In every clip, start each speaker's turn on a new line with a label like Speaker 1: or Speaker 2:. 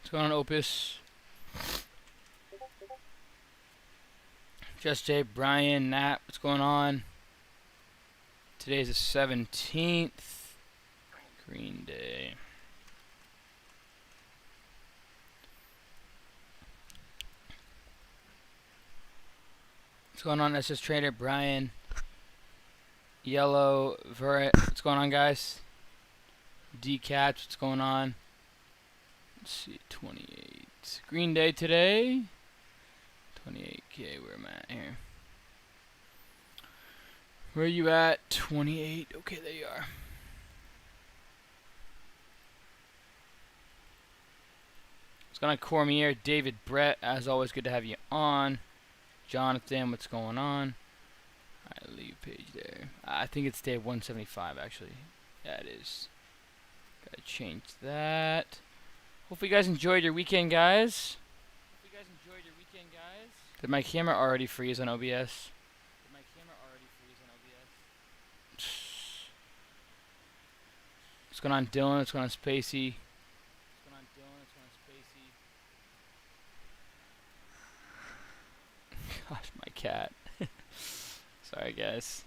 Speaker 1: What's going on, Opus? Just Jay, Brian, Nat, what's going on? Today's the 17th. Green Day. What's going on, SS Trader, Brian, Yellow, Verret, what's going on, guys? D-Cats, what's going on? Let's see, 28. Green Day today. 28K, where am I at here? Where are you at? 28. Okay, there you are. What's going on, Cormier? David, Brett, as always, good to have you on. Jonathan, what's going on? Alright, leave page there. I think it's day 175, actually. Yeah, it is. Gotta change that. Hopefully you guys enjoyed your weekend, guys. Did my camera already freeze on OBS? What's going on, Dylan? What's going on, Spacey? Gosh, my cat. Sorry, guys.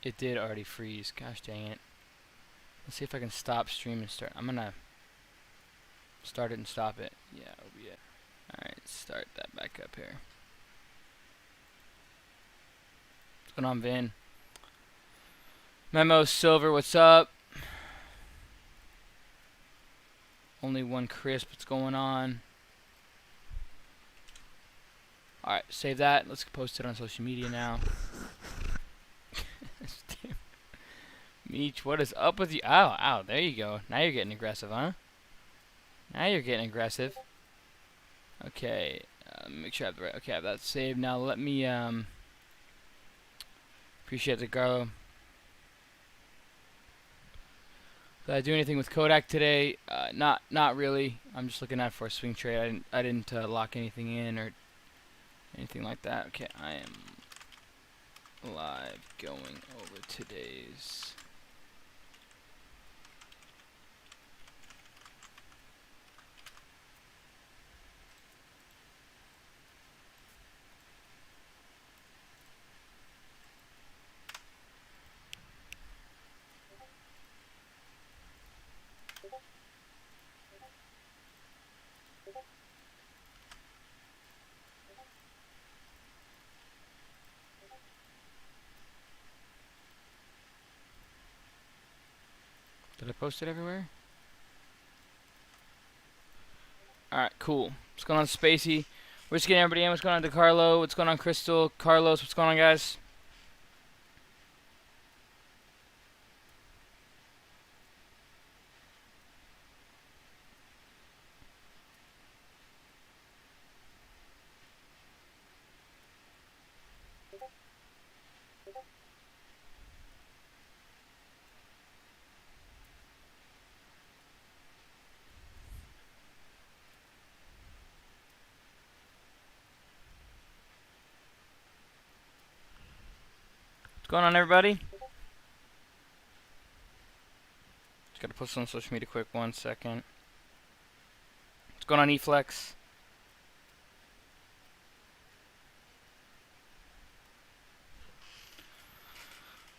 Speaker 1: It did already freeze. Gosh dang it. Let's see if I can stop stream and start. I'm gonna start it and stop it. Yeah, OBS. Alright, start that back up here. What's going on, Vin? Memo Silver, what's up? Only one crisp, what's going on? Alright, save that. Let's post it on social media now. Meech, what is up with you? Ow, ow, there you go. Now you're getting aggressive, huh? Now you're getting aggressive. Okay, make sure I have the right. Okay, I have that saved. Now let me, appreciate the Garlo. Did I do anything with Kodak today? Not really. I'm just looking at it for a swing trade. I didn't lock anything in or anything like that. Okay, I am live going over today's. Did I post it everywhere? Alright, cool. What's going on, Spacey? We're just getting everybody in. What's going on, DeCarlo? What's going on, Crystal? Carlos, what's going on, guys? What's going on, everybody? Just gotta post on social media quick. 1 second. What's going on, eFlex?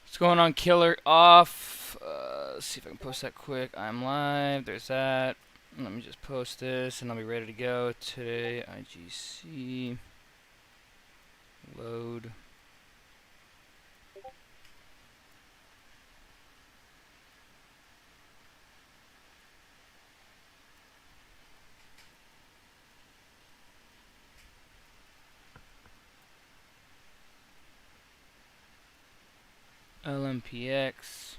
Speaker 1: What's going on, Killer Off? Let's see if I can post that quick. I'm live. There's that. Let me just post this and I'll be ready to go today. IGC. LODE. LMPX.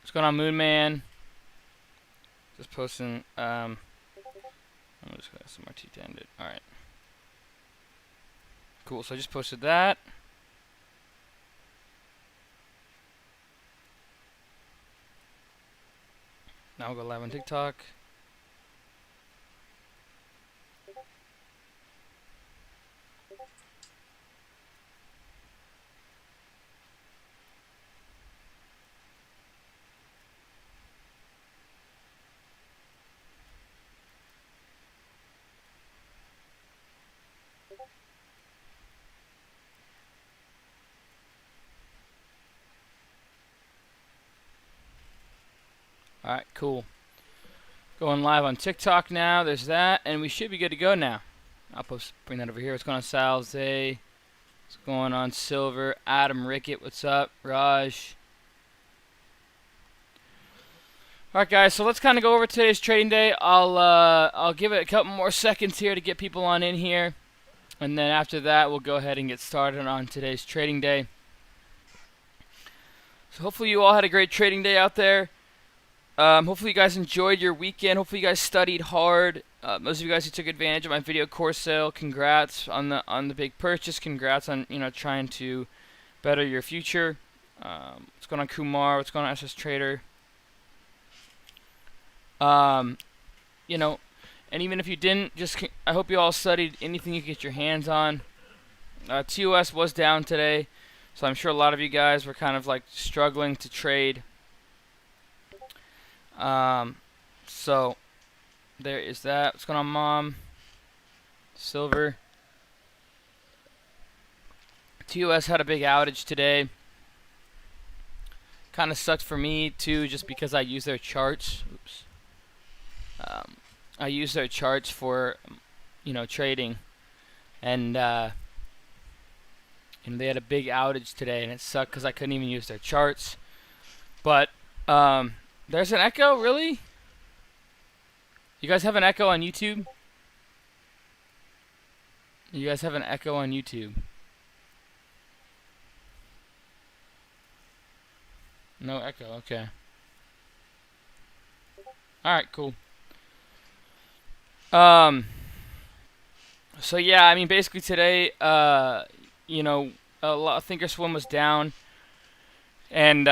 Speaker 1: What's going on, Moon Man? Just posting. I'm just gonna SMRT to end it. All right. Cool. So I just posted that. Now we'll go live on TikTok. Alright, cool. Going live on TikTok now. There's that. And we should be good to go now. I'll bring that over here. What's going on, Sal? Zay? What's going on, Silver? Adam Rickett, what's up? Raj. Alright, guys, so let's kind of go over today's trading day. I'll give it a couple more seconds here to get people on in here. And then after that, we'll go ahead and get started on today's trading day. So hopefully you all had a great trading day out there. Hopefully you guys enjoyed your weekend. Hopefully you guys studied hard. Most of you guys who took advantage of my video course sale, congrats on the big purchase. Congrats on trying to better your future. What's going on, Kumar? What's going on, SS Trader? And even if you didn't, I hope you all studied anything you could get your hands on. TOS was down today, so I'm sure a lot of you guys were kind of like struggling to trade. So there is that. What's going on, Mom? Silver. TOS had a big outage today. Kind of sucked for me too, just because I use their charts. Oops. I use their charts for, trading, and they had a big outage today, and it sucked because I couldn't even use their charts. But there's an echo, really? You guys have an echo on YouTube? You guys have an echo on YouTube? No echo, okay. Alright, cool. So yeah, I mean, basically today, a lot of Thinkorswim was down, and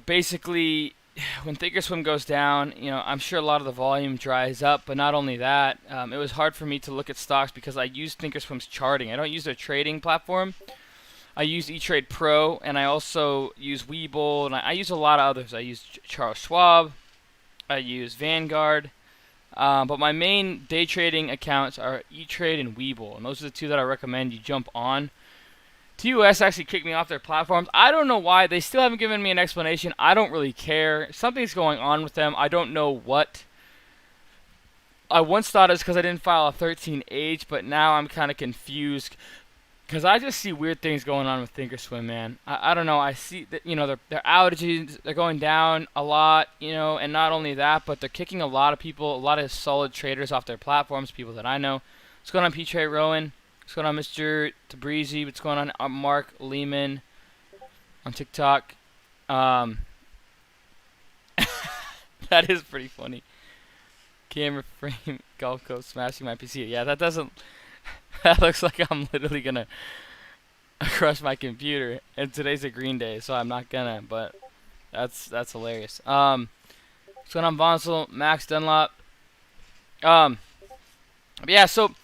Speaker 1: basically when Thinkorswim goes down, I'm sure a lot of the volume dries up. But not only that, it was hard for me to look at stocks because I use Thinkorswim's charting. I don't use their trading platform. I use eTrade Pro, and I also use Webull, and I use a lot of others. I use Charles Schwab. I use Vanguard. But my main day trading accounts are eTrade and Webull, and those are the two that I recommend you jump on. TOS actually kicked me off their platforms. I don't know why. They still haven't given me an explanation. I don't really care. Something's going on with them. I don't know what. I once thought it's because I didn't file a 13H, but now I'm kind of confused because I just see weird things going on with Thinkorswim, man. I don't know. I see that their outages, they're going down a lot, and not only that, but they're kicking a lot of people, a lot of solid traders off their platforms, people that I know. What's going on, P. Rowan? What's going on, Mr. Tabrizi? What's going on, Mark Lehman on TikTok? That is pretty funny. Camera frame, Gulf Coast smashing my PC. Yeah, that doesn't. That looks like I'm literally gonna crush my computer. And today's a green day, so I'm not gonna. But that's hilarious. What's going on, Vonsel? Max Dunlop. Yeah. So.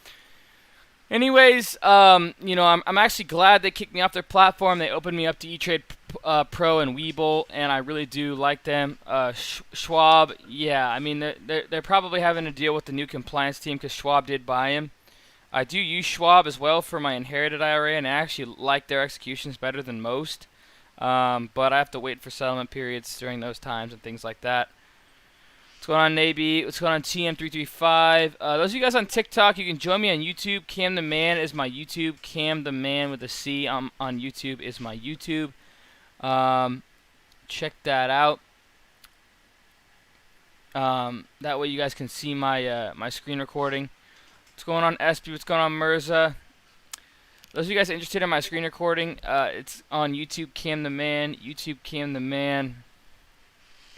Speaker 1: Anyways, I'm actually glad they kicked me off their platform. They opened me up to eTrade Pro and Webull, and I really do like them. Schwab, yeah, I mean they're probably having to deal with the new compliance team because Schwab did buy him. I do use Schwab as well for my inherited IRA, and I actually like their executions better than most. But I have to wait for settlement periods during those times and things like that. What's going on, Naby? What's going on, TM335? Those of you guys on TikTok, you can join me on YouTube. Cam the Man is my YouTube. Cam the Man with a C on YouTube is my YouTube. Check that out. That way you guys can see my my screen recording. What's going on, SB? What's going on, Mirza? Those of you guys interested in my screen recording, it's on YouTube, Cam the Man. YouTube, Cam the Man.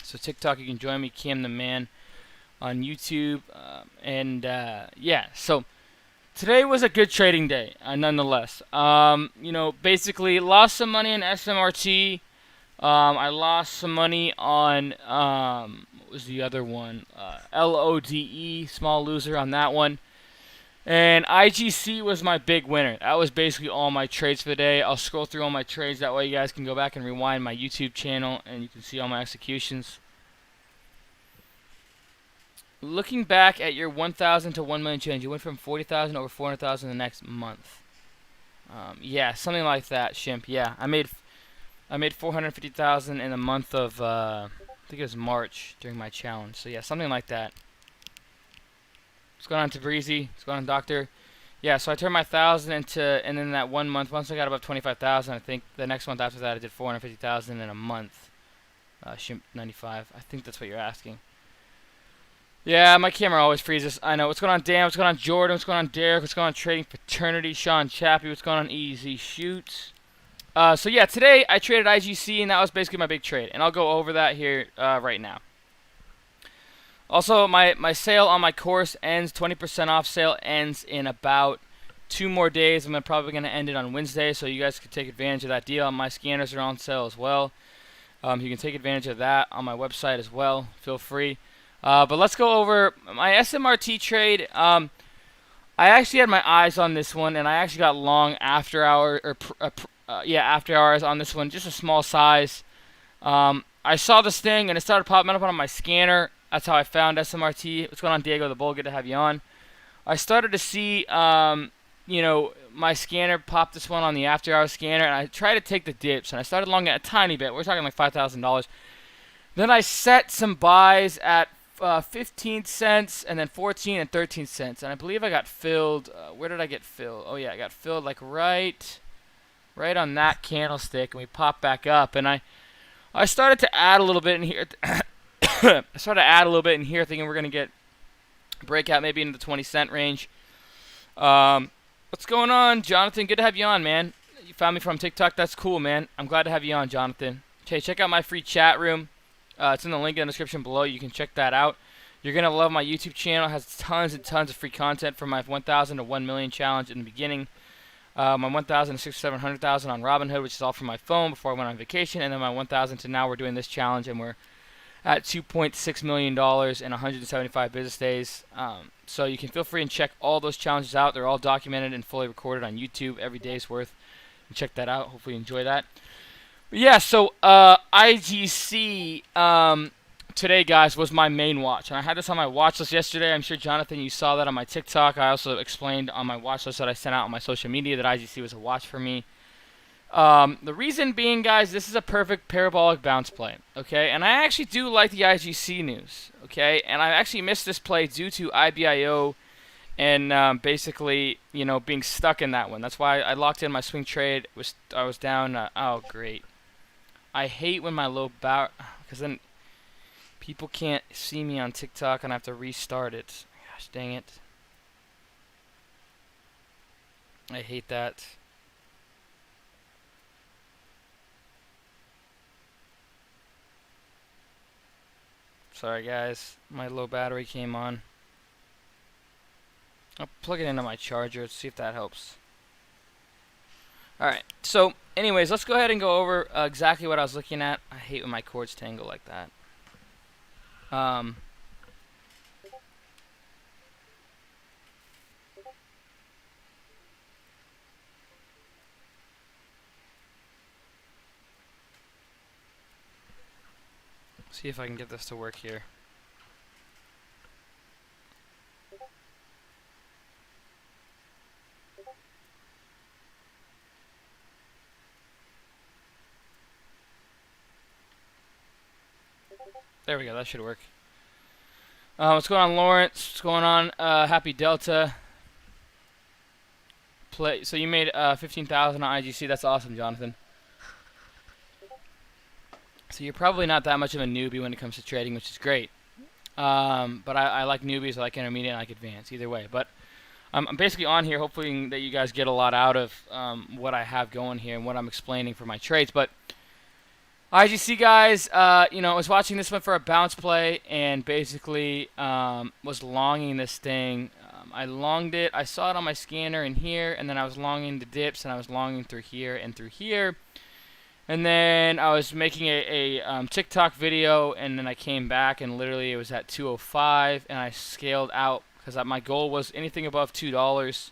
Speaker 1: So TikTok, you can join me, Cam the Man, on YouTube. Yeah, so today was a good trading day, nonetheless. Basically lost some money in SMRT. I lost some money on, what was the other one? LODE, small loser on that one. And IGC was my big winner. That was basically all my trades for the day. I'll scroll through all my trades. That way you guys can go back and rewind my YouTube channel and you can see all my executions. Looking back at your 1,000 to 1 million change, you went from 40,000 over 400,000 the next month. Yeah, something like that, Shimp. Yeah, I made 450,000 in the month of think it was March during my challenge. So yeah, something like that. What's going on, Tabrizi? What's going on, Doctor? Yeah, so I turned my 1,000 into, and then that 1 month, once I got above 25,000, I think the next month after that I did 450,000 in a month. Shimp 95. I think that's what you're asking. Yeah, my camera always freezes. I know. What's going on, Dan? What's going on, Jordan? What's going on, Derek? What's going on, Trading Fraternity? Sean Chappie. What's going on, Easy Shoots? So yeah, today I traded IGC, and that was basically my big trade. And I'll go over that here right now. Also, my sale on my course ends, 20% off sale ends in about 2 more days. I'm probably going to end it on Wednesday, so you guys can take advantage of that deal. My scanners are on sale as well. You can take advantage of that on my website as well. Feel free. But let's go over my SMRT trade. I actually had my eyes on this one, and I actually got long after hour after hours on this one. Just a small size. I saw this thing, and it started popping up on my scanner. That's how I found SMRT. What's going on, Diego the Bull? Good to have you on. I started to see, you know, my scanner pop this one on the after hours scanner, and I tried to take the dips, and I started long at a tiny bit. We're talking like $5,000. Then I set some buys at 15 cents, and then 14 and 13 cents, and I believe I got filled. Where did I get filled? Oh yeah, I got filled like right on that candlestick, and we popped back up, and I started to add a little bit in here. I started to add a little bit in here, thinking we're gonna get breakout maybe into the 20-cent range. What's going on, Jonathan? Good to have you on, man. You found me from TikTok. That's cool, man. I'm glad to have you on, Jonathan. Okay, check out my free chat room. It's in the link in the description below. You can check that out. You're going to love my YouTube channel. It has tons and tons of free content from my 1,000 to 1 million challenge in the beginning. My 1,000 to 600,000 or 700,000 on Robinhood, which is all from my phone before I went on vacation. And then my 1,000 to now we're doing this challenge, and we're at $2.6 million in 175 business days. So you can feel free and check all those challenges out. They're all documented and fully recorded on YouTube. Every day's worth. And check that out. Hopefully you enjoy that. But yeah, so IGC today, guys, was my main watch. And I had this on my watch list yesterday. I'm sure, Jonathan, you saw that on my TikTok. I also explained on my watch list that I sent out on my social media that IGC was a watch for me. The reason being, guys, this is a perfect parabolic bounce play, okay? And I actually do like the IGC news, okay? And I actually missed this play due to IBIO and basically, you know, being stuck in that one. That's why I locked in my swing trade. I was down. Oh, great. I hate when my low bow, because then people can't see me on TikTok and I have to restart it. Gosh, dang it. I hate that. Sorry, guys. My low battery came on. I'll plug it into my charger. Let's see if that helps. Alright, so anyways, let's go ahead and go over exactly what I was looking at. I hate when my cords tangle like that. See if I can get this to work here. There we go, that should work. What's going on, Lawrence? What's going on? Happy Delta. So you made 15,000 on IGC. That's awesome, Jonathan. So you're probably not that much of a newbie when it comes to trading, which is great. But I like newbies, I like intermediate, I like advanced, either way. But I'm basically on here hoping that you guys get a lot out of what I have going here and what I'm explaining for my trades. But IGC, guys, you know, I was watching this one for a bounce play and basically was longing this thing. I longed it. I saw it on my scanner in here, and then I was longing the dips, and I was longing through here and through here. And then I was making a TikTok video, and then I came back, and literally it was at 205, and I scaled out because my goal was anything above $2.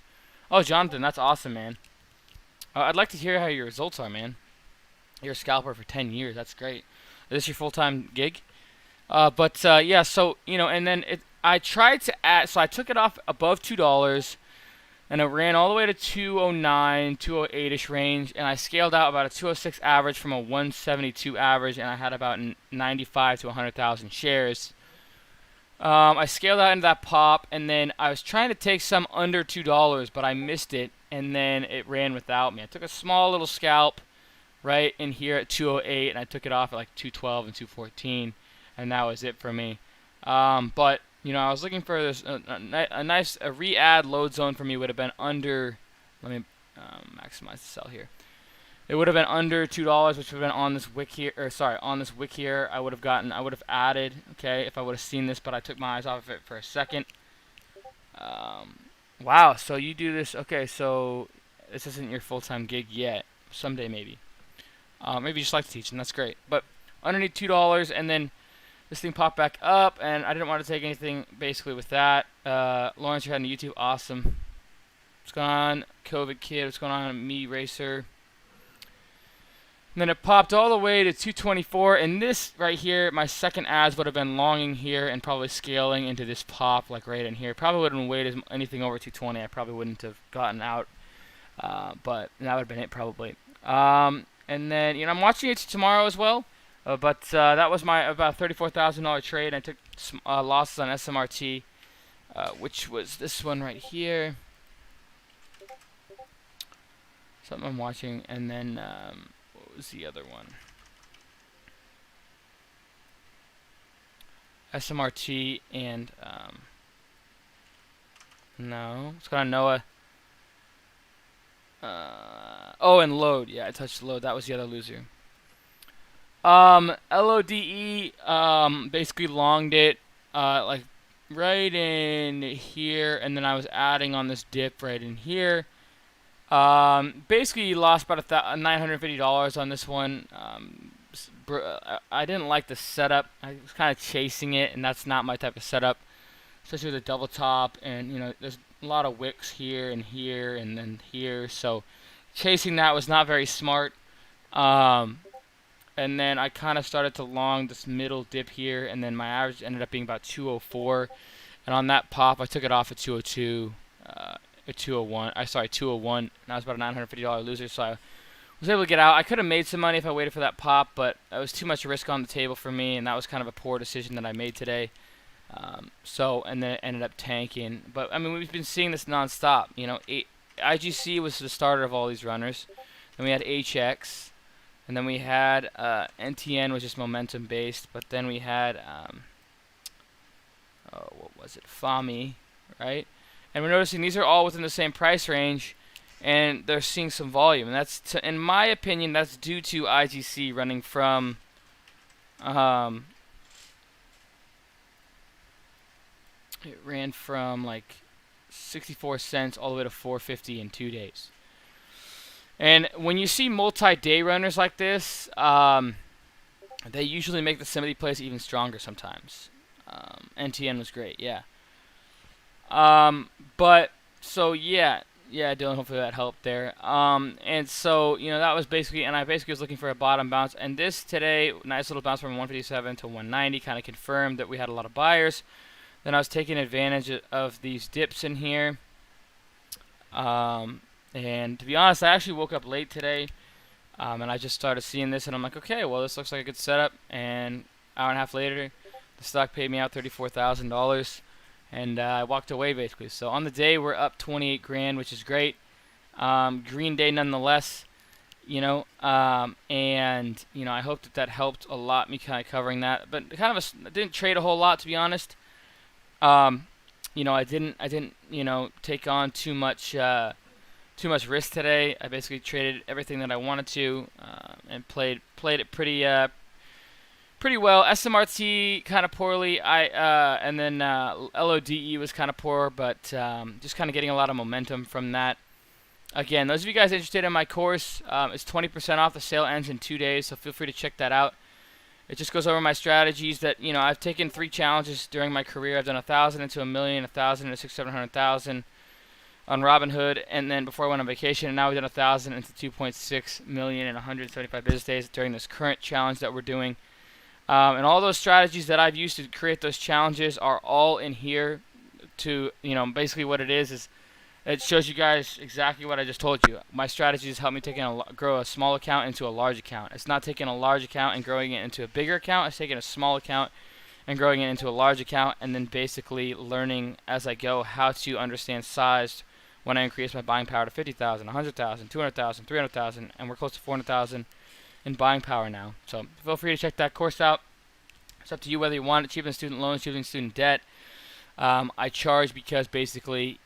Speaker 1: Oh, Jonathan, that's awesome, man. I'd like to hear how your results are, man. You're a scalper for 10 years. That's great. Is this your full-time gig? Yeah, so, you know, and then I tried to add, so I took it off above $2. and it ran all the way to 209, 208-ish range, and I scaled out about a 206 average from a 172 average, and I had about 95 to 100,000 shares. I scaled out into that pop, and then I was trying to take some under $2, but I missed it, and then it ran without me. I took a small little scalp right in here at 208, and I took it off at like 212 and 214, and that was it for me. But you know, I was looking for this a nice re-add load zone for me would have been under. Let me maximize the sell here. It would have been under $2, which would have been on this wick here, or sorry, on this wick here. I would have added, okay, if I would have seen this, but I took my eyes off of it for a second. Wow, so you do this, okay, so this isn't your full-time gig yet. Someday maybe. Maybe you just like to teach, and that's great. But underneath $2, and then this thing popped back up, and I didn't want to take anything basically with that. Lawrence, you're heading to YouTube, awesome. What's going on, COVID Kid? What's going on, Me Racer? And then it popped all the way to 224, and this right here, my second ads would have been longing here and probably scaling into this pop like right in here. Probably wouldn't wait anything over 220. I probably wouldn't have gotten out, but that would have been it probably. And then, you know, I'm watching it tomorrow as well, but that was my about $34,000 trade. I took some, losses on SMRT, which was this one right here. Something I'm watching, and then what was the other one? SMRT and no, it's got Noah. Oh, and LODE. Yeah, I touched LODE. That was the other loser. LODE basically longed it like right in here, and then I was adding on this dip right in here. Basically lost about $950 on this one. I didn't like the setup. I was kind of chasing it, and that's not my type of setup, especially with a double top, and you know, there's a lot of wicks here and here and then here, so chasing that was not very smart. And then I kind of started to long this middle dip here, and then my average ended up being about 204, and on that pop I took it off at 202, at 201. Sorry, 201, and I was about a $950 loser, so I was able to get out. I could have made some money if I waited for that pop, but it was too much risk on the table for me, and that was kind of a poor decision that I made today. And then it ended up tanking. But I mean, we've been seeing this nonstop. You know, IGC was the starter of all these runners. Then we had HX, and then we had NTN was just momentum based. But then we had what was it? FAMI, right? And we're noticing these are all within the same price range, and they're seeing some volume. And that's, in my opinion, that's due to IGC running from it ran from like 64 cents all the way to 450 in 2 days. And when you see multi-day runners like this, they usually make the Yosemite plays even stronger sometimes. NTN was great, yeah. But so yeah, Dylan, hopefully that helped there. And so, you know, that was basically, and I basically was looking for a bottom bounce, and this today, nice little bounce from 157 to 190, kind of confirmed that we had a lot of buyers. Then I was taking advantage of these dips in here. And to be honest, I actually woke up late today, and I just started seeing this, and I'm like, okay, well, this looks like a good setup. And hour and a half later, the stock paid me out $34,000, and I walked away basically. So on the day, we're up 28 grand, which is great. Green day nonetheless, you know, and you know, I hope that helped a lot, me kind of covering that. But kind of I didn't trade a whole lot, to be honest. You know, I didn't, you know, take on too much risk today. I basically traded everything that I wanted to, and played it pretty well. SMRT kind of poorly. And then LODE was kind of poor, but just kind of getting a lot of momentum from that. Again, those of you guys interested in my course, it's 20% off. The sale ends in 2 days, so feel free to check that out. It just goes over my strategies that, you know, I've taken 3 challenges during my career. I've done 1,000 into 1,000,000, 1,000 into 600,000, 700,000 on Robinhood, and then before I went on vacation, and now we've done 1,000 into 2.6 million in 175 business days during this current challenge that we're doing. And all those strategies that I've used to create those challenges are all in here. To, you know, basically what it is It shows you guys exactly what I just told you. My strategy is help me grow a small account into a large account. It's not taking a large account and growing it into a bigger account. It's taking a small account and growing it into a large account, and then basically learning as I go how to understand size when I increase my buying power to 50,000, 100,000, 200,000, 300,000, and we're close to 400,000 in buying power now. So feel free to check that course out. It's up to you whether you want it. Cheaper than student loans, cheaper than student debt. I charge because basically,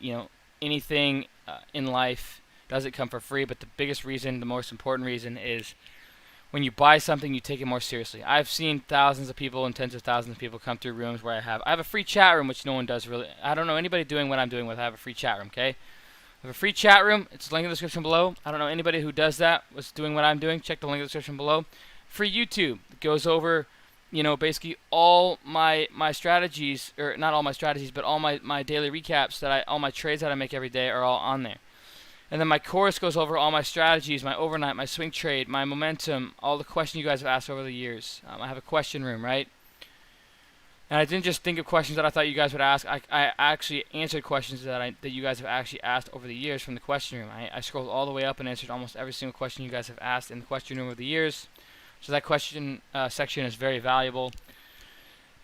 Speaker 1: anything in life doesn't come for free, but the biggest reason, the most important reason is when you buy something, you take it more seriously. I've seen thousands of people and tens of thousands of people come through rooms where I have a free chat room, which no one does really. I don't know anybody doing what I'm doing with. I have a free chat room, okay? I have a free chat room. It's linked in the description below. I don't know anybody who does that, was doing what I'm doing. Check the link in the description below. Free YouTube. It goes over, basically all my strategies, or not all my strategies, but all my daily recaps all my trades that I make every day are all on there. And then my course goes over all my strategies, my overnight, my swing trade, my momentum, all the questions you guys have asked over the years. I have a question room, right? And I didn't just think of questions that I thought you guys would ask. I actually answered questions that you guys have actually asked over the years from the question room. I scrolled all the way up and answered almost every single question you guys have asked in the question room over the years. So that question section is very valuable.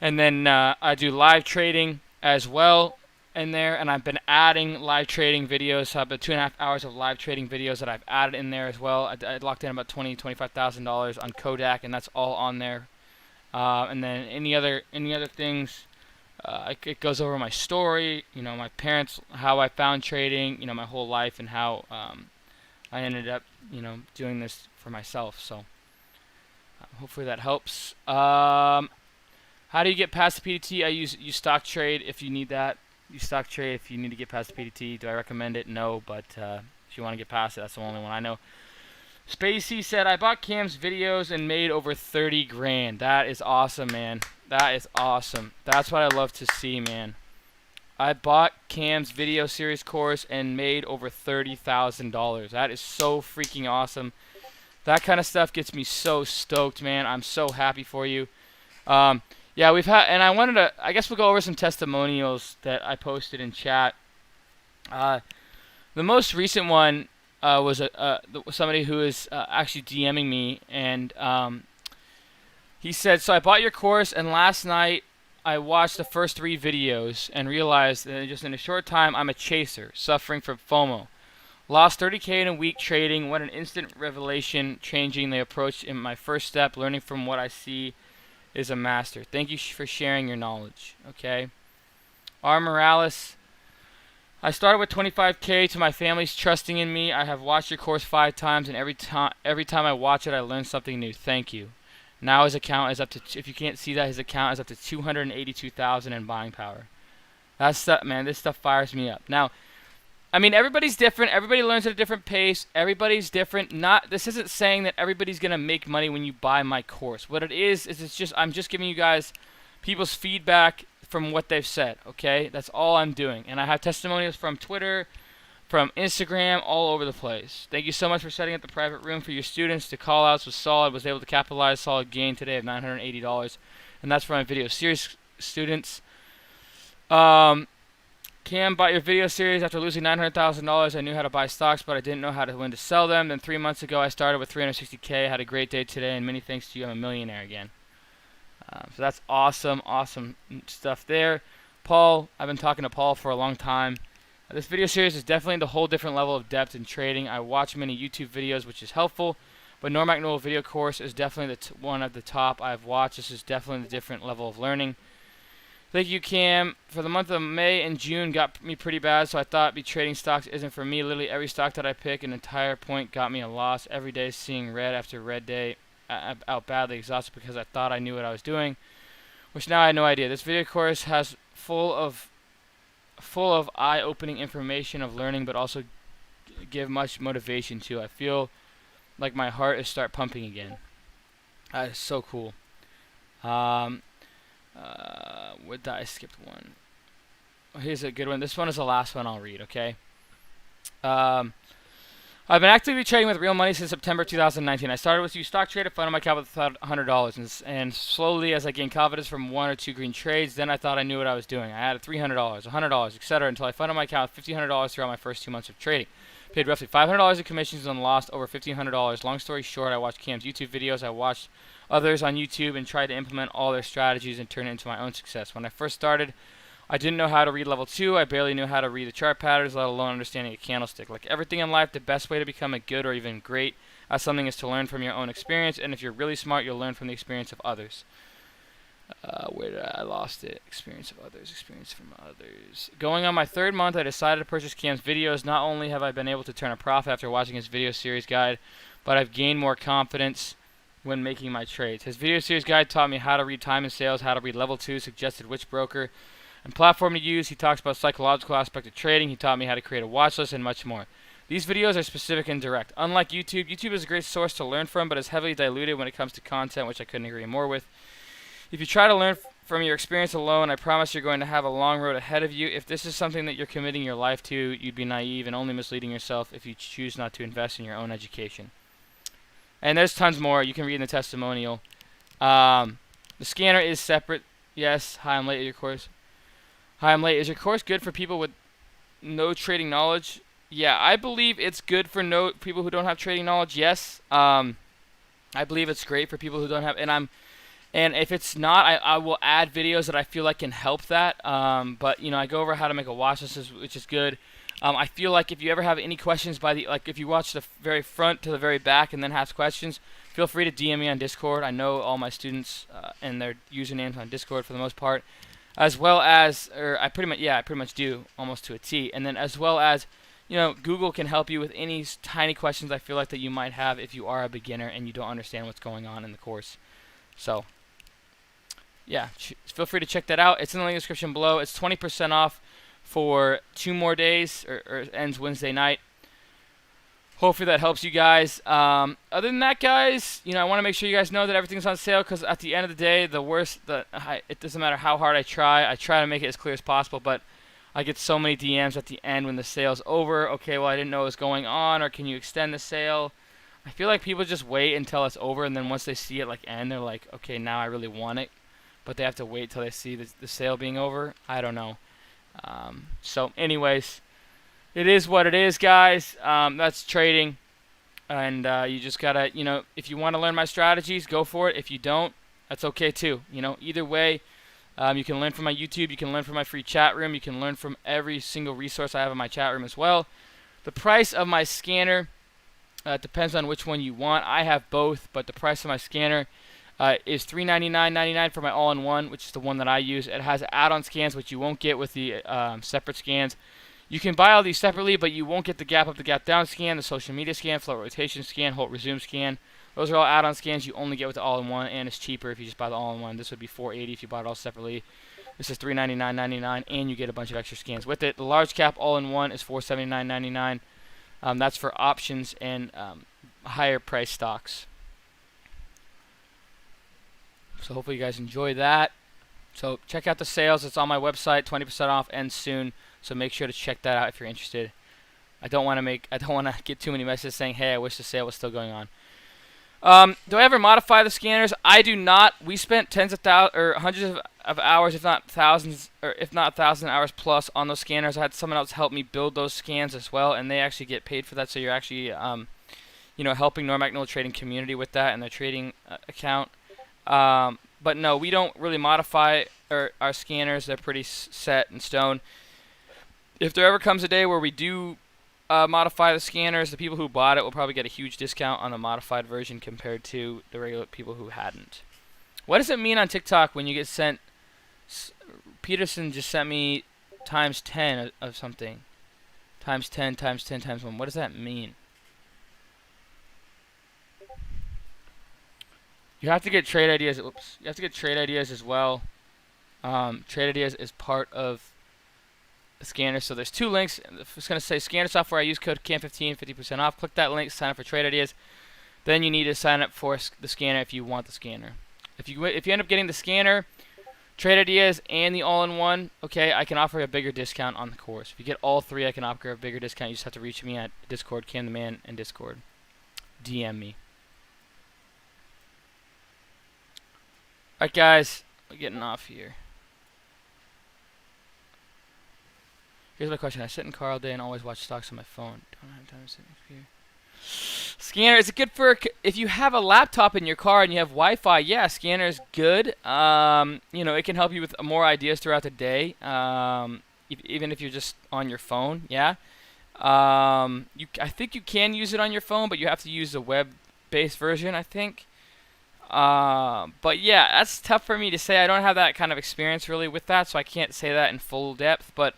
Speaker 1: And then I do live trading as well in there, and I've been adding live trading videos. So I've been 2.5 hours of live trading videos that I've added in there as well. I locked in about $25,000 on KODK, and that's all on there. And then any other things, it goes over my story, my parents, how I found trading, my whole life, and how I ended up, doing this for myself. So hopefully that helps. How do you get past the PDT? I use stock trade if you need that. Use stock trade if you need to get past the PDT. Do I recommend it? No, but if you want to get past it, that's the only one I know. Spacey said, I bought Cam's videos and made over 30 grand. That is awesome, man. That is awesome. That's what I love to see, man. I bought Cam's video series course and made over $30,000. That is so freaking awesome. That kind of stuff gets me so stoked, man. I'm so happy for you. Yeah, we've had, and I guess we'll go over some testimonials that I posted in chat. The most recent one was somebody who is actually DMing me, and he said, so I bought your course, and last night I watched the first 3 videos and realized that just in a short time I'm a chaser, suffering from FOMO. Lost 30K in a week trading. What an instant revelation, changing the approach in my first step, learning from what I see is a master. Thank you for sharing your knowledge. Okay. R. Morales. I started with 25K to my family's trusting in me. I have watched your course 5 times, and every time I watch it, I learn something new. Thank you. Now his account is up to, if you can't see that, his account is up to 282,000 in buying power. That's stuff, man. This stuff fires me up. Now, I mean, everybody's different. Everybody learns at a different pace. Everybody's different. This isn't saying that everybody's gonna make money when you buy my course. What it is I'm just giving you guys people's feedback from what they've said. Okay, that's all I'm doing. And I have testimonials from Twitter, from Instagram, all over the place. Thank you so much for setting up the private room for your students. The call-outs was solid. Was able to capitalize. Solid gain today of $980, and that's for my video series students. Cam, bought your video series after losing $900,000. I knew how to buy stocks, but I didn't know when to sell them. Then 3 months ago, I started with 360K. Had a great day today, and many thanks to you. I'm a millionaire again. So that's awesome, awesome stuff there. Paul, I've been talking to Paul for a long time. This video series is definitely the whole different level of depth in trading. I watch many YouTube videos, which is helpful, but Normac Noel video course is definitely one of the top I've watched. This is definitely a different level of learning. Thank you, Cam. For the month of May and June got me pretty bad, so I thought trading stocks isn't for me. Literally every stock that I pick, an entire point got me a loss. Every day seeing red after red day, out badly exhausted because I thought I knew what I was doing, which now I had no idea. This video course has full of eye-opening information of learning, but also give much motivation too. I feel like my heart is start pumping again. That is so cool. I skipped one. Oh, here's a good one. This one is the last one I'll read, okay? I've been actively trading with real money since September 2019. I started with stock trade, funded my capital with $100, and slowly as I gained confidence from 1 or 2 green trades, then I thought I knew what I was doing. I added $300, $100, etc. until I funded my account with $1,500 throughout my first 2 months of trading. Paid roughly $500 in commissions and lost over $1,500. Long story short, I watched Cam's YouTube videos, I watched others on YouTube, and tried to implement all their strategies and turn it into my own success. When I first started, I didn't know how to read level 2. I barely knew how to read the chart patterns, let alone understanding a candlestick. Like everything in life, the best way to become a good or even great at something is to learn from your own experience, and if you're really smart, you'll learn from the experience of others. Where did I lost it? Experience of others, experience from others. Going on my 3rd month, I decided to purchase Cam's videos. Not only have I been able to turn a profit after watching his video series guide, but I've gained more confidence when making my trades. His video series guide taught me how to read time and sales, how to read level 2, suggested which broker and platform to use. He talks about psychological aspect of trading. He taught me how to create a watch list and much more. These videos are specific and direct. Unlike YouTube, YouTube is a great source to learn from, but is heavily diluted when it comes to content, which I couldn't agree more with. If you try to learn from your experience alone, I promise you're going to have a long road ahead of you. If this is something that you're committing your life to, you'd be naive and only misleading yourself if you choose not to invest in your own education. And there's tons more. You can read in the testimonial. The scanner is separate. Yes. Hi, I'm late at your course. Hi, I'm late. Is your course good for people with no trading knowledge? Yeah, I believe it's good for people who don't have trading knowledge. Yes. I believe it's great for people who don't have, and if it's not, I will add videos that I feel like can help that. But you know, I go over how to make a watch list, which is good. I feel like if you ever have any questions if you watch the very front to the very back and then have questions, feel free to DM me on Discord. I know all my students and their usernames on Discord for the most part. As well as, I pretty much do, almost to a T. And then as well as, you know, Google can help you with any tiny questions I feel like that you might have if you are a beginner and you don't understand what's going on in the course. So, yeah, feel free to check that out. It's in the link description below. It's 20% off for 2 more days, or it ends Wednesday night. Hopefully that helps you guys. Other than that, guys, you know, I want to make sure you guys know that everything's on sale, because at the end of the day, it doesn't matter how hard I try to make it as clear as possible, but I get so many DMs at the end when the sale's over. Okay, well, I didn't know what was going on, or can you extend the sale? I feel like people just wait until it's over, and then once they see it end, they're like, okay, now I really want it, but they have to wait till they see the sale being over. I don't know. So anyways, it is what it is, guys. That's trading, and you just gotta, you know, if you want to learn my strategies, go for it. If you don't, that's okay too. You know, either way, you can learn from my YouTube, you can learn from my free chat room, you can learn from every single resource I have in my chat room as well. The price of my scanner depends on which one you want. I have both, but the price of my scanner is $399.99 for my all-in-one, which is the one that I use. It has add-on scans, which you won't get with the separate scans. You can buy all these separately, but you won't get the gap up, the gap down scan, the social media scan, float rotation scan, hold resume scan. Those are all add-on scans you only get with the all-in-one, and it's cheaper if you just buy the all-in-one. This would be $480 if you bought it all separately. This is $399.99, and you get a bunch of extra scans with it. The large cap all-in-one is $479.99. That's for options and higher price stocks. So hopefully you guys enjoy that. So check out the sales. It's on my website. 20% off, ends soon. So make sure to check that out if you're interested. I don't want to get too many messages saying, "Hey, I wish the sale was still going on." Do I ever modify the scanners? I do not. We spent tens of thousands or hundreds of hours, if not thousands, or if not 1,000 hours plus on those scanners. I had someone else help me build those scans as well, and they actually get paid for that. So you're actually, you know, helping Normac Noel trading community with that and their trading account. But no, we don't really modify our scanners. They're pretty set in stone. If there ever comes a day where we do modify the scanners, the people who bought it will probably get a huge discount on the modified version compared to the regular people who hadn't. What does it mean on TikTok when you get sent? Peterson just sent me times 10 of something. Times 10, times 10, times 1. What does that mean? You have to get trade ideas. Oops. You have to get trade ideas as well. Trade ideas is part of the scanner. So there's 2 links. It's going to say scanner software. I use code CAM15, 50% off. Click that link, sign up for trade ideas. Then you need to sign up for the scanner if you want the scanner. If you end up getting the scanner, Trade ideas and the all-in-one, okay, I can offer a bigger discount on the course. If you get all three, I can offer a bigger discount. You just have to reach me at Discord, Cam the Man, and Discord. DM me. Alright, guys, we're getting off here. Here's my question. I sit in car all day and always watch stocks on my phone. Don't have time to sit here. Scanner, is it good for if you have a laptop in your car and you have Wi-Fi? Yeah, scanner is good. You know, it can help you with more ideas throughout the day. Even if you're just on your phone, yeah. I think you can use it on your phone, but you have to use the web-based version, I think. But yeah, that's tough for me to say. I don't have that kind of experience really with that, so I can't say that in full depth. But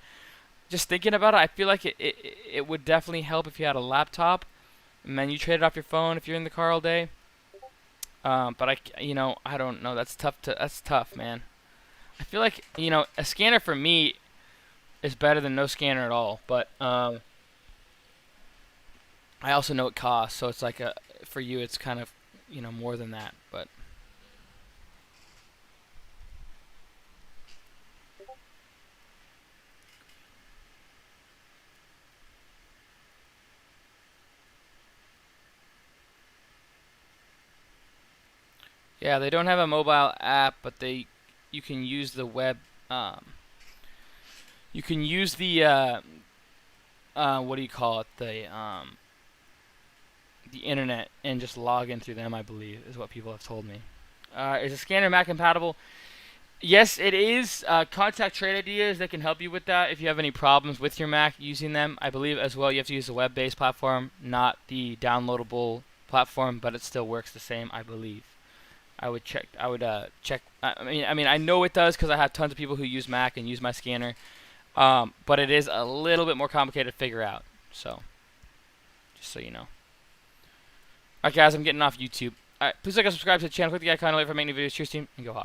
Speaker 1: just thinking about it, I feel like it would definitely help if you had a laptop. And then you trade it off your phone if you're in the car all day. But I don't know. That's tough, man. I feel like, a scanner for me is better than no scanner at all. But I also know it costs, so it's like for you, it's kind of, more than that. But yeah, they don't have a mobile app, but you can use the web. You can use the what do you call it? The internet and just log in through them. I believe is what people have told me. Is the scanner Mac compatible? Yes, it is. Contact Trade Ideas, they can help you with that if you have any problems with your Mac using them. I believe as well you have to use the web-based platform, not the downloadable platform, but it still works the same, I believe. I would check. Check. I know it does because I have tons of people who use Mac and use my scanner. But it is a little bit more complicated to figure out. So, just so you know. Alright, guys, I'm getting off YouTube. Alright, please like and subscribe to the channel. Click the icon later for making new videos. Cheers, team, and go Hawks.